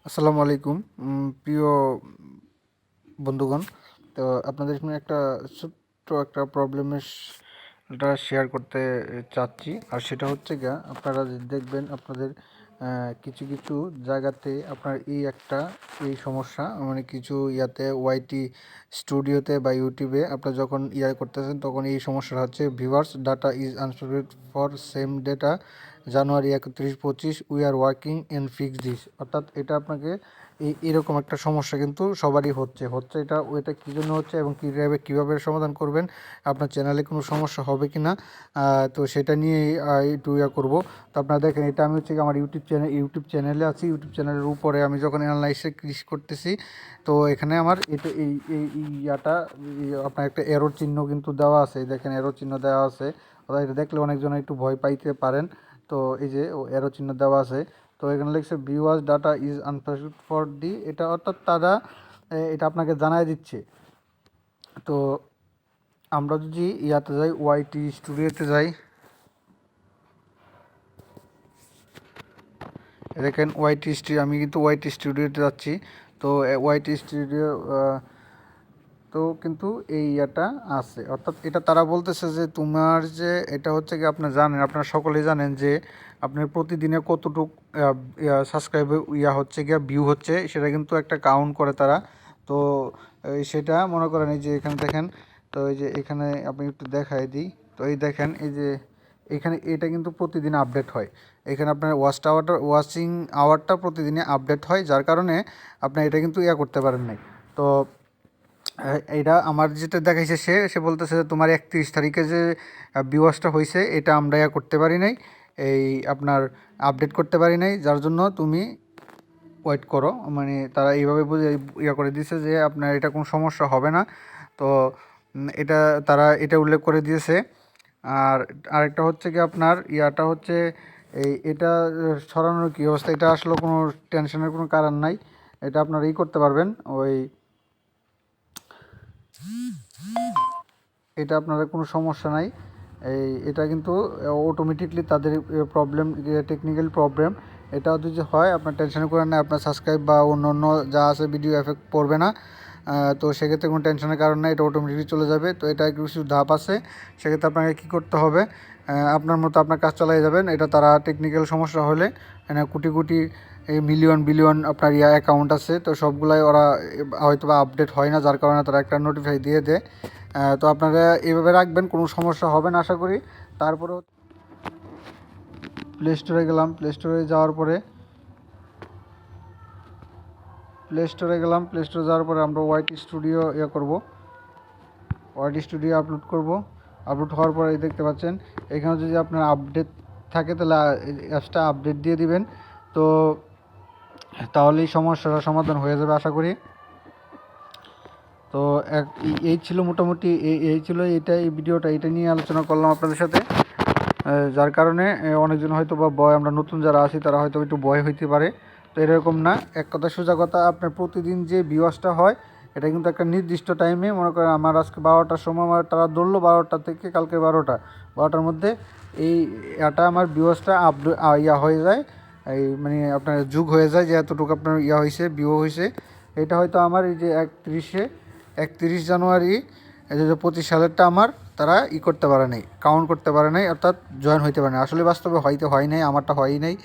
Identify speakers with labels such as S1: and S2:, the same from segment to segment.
S1: আসসালামু আলাইকুম প্রিয় বন্ধুগণ। তো আপনাদের সামনে একটা ছোট্ট একটা প্রবলেমের শেয়ার করতে চাচ্ছি। আর সেটা হচ্ছে গিয়া আপনারা দেখবেন আপনাদের কিছু কিছু জায়গাতে আপনার এই সমস্যা, মানে কিছু ইয়াতে ওয়াইটি স্টুডিওতে বা ইউটিউবে আপনারা যখন করতেছেন তখন এই সমস্যাটা হচ্ছে viewers data is unsupported for same data January 31-25 we are working in fix this. অর্থাৎ এটা আপনাকে এরকম একটা সমস্যা কিন্তু সবারই হচ্ছে এটা কী জন্য হচ্ছে এবং কীভাবে সমাধান করবেন, আপনার চ্যানেলে কোনো সমস্যা হবে কি না, তো সেটা নিয়ে একটু করবো। তো আপনারা দেখেন, এটা আমি হচ্ছে আমার ইউটিউব চ্যানেলে আছি। ইউটিউব চ্যানেলের উপরে আমি যখন অ্যানালাইসে ক্লিক করতেছি, তো এখানে আমার এটা আপনার একটা এরর চিহ্ন কিন্তু দেওয়া আছে। দেখেন, এরর চিহ্ন দেওয়া আছে। অর্থাৎ এটা দেখলে অনেকজন একটু ভয় পাইতে পারেন। তো এই যে এরো চিহ্ন দেওয়া আছে, তো এখানে লিখছে viewers data is unpressed for D. এটা অর্থাৎ তারা এটা আপনাকে জানায় দিচ্ছে। তো আমরা যদি যাই, ওয়াইটি স্টুডিওতে যাই, দেখেন আমি কিন্তু ওয়াইটি স্টুডিওতে যাচ্ছি। তো ওয়াইটি স্টুডিও তো কিন্তু এই আছে। অর্থাৎ এটা তারা বলতেছে যে তোমার যে এটা হচ্ছে কি, আপনারা সকলেই জানেন যে আপনার প্রতিদিনে কতটুক সাবস্ক্রাইব হচ্ছে গিয়া ভিউ হচ্ছে, সেটা কিন্তু একটা কাউন্ট করে তারা। তো সেটা মনে করেন, এই যে এখানে দেখেন, তো এই যে এখানে আপনি একটু দেখাই দিই। তো এই দেখেন, এই যে এখানে এটা কিন্তু প্রতিদিন আপডেট হয়। এখানে আপনার ওয়াচিং আওয়ারটা প্রতিদিনে আপডেট হয়, যার কারণে আপনার এটা কিন্তু করতে পারেন নাই। তো এটা আমার যেটা দেখাইছে, সে বলতেছে যে তোমার 31 তারিখে যে ভিউয়ার্সটা হয়েছে এটা আমরা করতে পারি নাই, এই আপনার আপডেট করতে পারি নাই, যার জন্য তুমি ওয়েট করো। মানে তারা এইভাবে বুঝে করে দিয়েছে যে আপনার এটা কোনো সমস্যা হবে না। তো এটা তারা এটা উল্লেখ করে দিয়েছে। আর আরেকটা হচ্ছে কি, আপনার হচ্ছে এটা সরানোর কী অবস্থা, এটা আসলে কোনো টেনশনের কোনো কারণ নাই। এটা আপনারা করতে পারবেন। এটা আপনারা কোনো সমস্যা নাই। এটা কিন্তু অটোমেটিকলি তাদের টেকনিক্যাল প্রবলেম। এটা যদি হয়, আপনার টেনশন করেন না, আপনার সাবস্ক্রাইব বা অন্য যা আছে ভিডিও এফেক্ট পড়বে না। তো সেক্ষেত্রে কোনো টেনশনের কারণ নেই, এটা অটোমেটিকলি চলে যাবে। তো এটা কিছু ধাপ আছে, সেক্ষেত্রে আপনাকে কী করতে হবে, আপনার মতো আপনার কাজ চালিয়ে যাবেন। এটা তারা টেকনিক্যাল সমস্যা হলে কোটি কোটি মিলিয়ন বিলিয়ন আপনার অ্যাকাউন্ট আছে, তো সবগুলাই ওরা হয়তো বা আপডেট হয় না, যার কারণে তারা একটা নোটিফাই দিয়ে দেয়। তো আপনারা এইভাবে রাখবেন, কোনো সমস্যা হবে না আশা করি। তারপরেও প্লে স্টোরে গেলাম। প্লে স্টোরে যাওয়ার পরে যাওয়ার পরে আমরা ওয়াইটি স্টুডিও করব, ওয়াইটি স্টুডিও আপলোড করব। আপলোড হওয়ার পরে দেখতে পাচ্ছেন, এখানে যদি আপনার আপডেট থাকে তাহলে অ্যাপসটা আপডেট দিয়ে দিবেন। তো তাহলেই সমস্যার সমাধান হয়ে যাবে আশা করি। তো এই ছিল মোটামুটি, এই ছিল এই ভিডিওটা, এটা নিয়ে আলোচনা করলাম আপনাদের সাথে। যার কারণে অনেকজন হয়তো বা আমরা নতুন যারা আছি তারা হয়তো একটু ভয় হইতে পারে। তো এরকম না, এক কথা সোজা কথা, আপনার প্রতিদিন যে ভিউয়ার্সটা হয় এটা কিন্তু একটা নির্দিষ্ট টাইমে, মনে করেন আমার আজকে 12টার সময় আমার তারা ধরলো, 12টা থেকে কালকে 12টার মধ্যে এটা আমার ভিউয়ার্সটা হয়ে যায়। মানে আপনার যুগ হয়ে যায় যে এতটুকু আপনার হয়েছে, ভিউ হয়েছে। এটা হয়তো আমার এই যে 31 জানুয়ারি 2025 সালেরটা আমার তারা করতে পারে নাই, কাউন্ট করতে পারে নাই, অর্থাৎ জয়েন হইতে পারে না। আসলে বাস্তবে হয় নাই, আমারটা হয়ই নাই।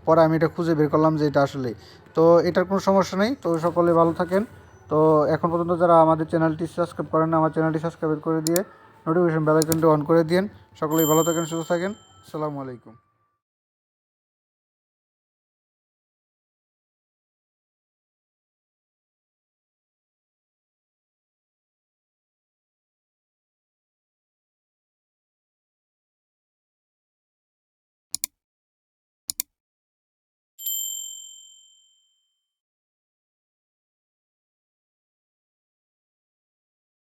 S1: পরে আমি এটা খুঁজে বের করলাম যে এটা আসলে। তো এটার কোনো সমস্যা নেই। তো সকলে ভালো থাকেন। তো এখন পর্যন্ত যারা আমাদের চ্যানেলটি সাবস্ক্রাইব করেন না, আমার চ্যানেলটি সাবস্ক্রাইব করে দিয়ে নোটিফিকেশন বেল আইকনটি অন করে দিন। সকলেই ভালো থাকেন, সুস্থ থাকেন। আসসালামু আলাইকুম।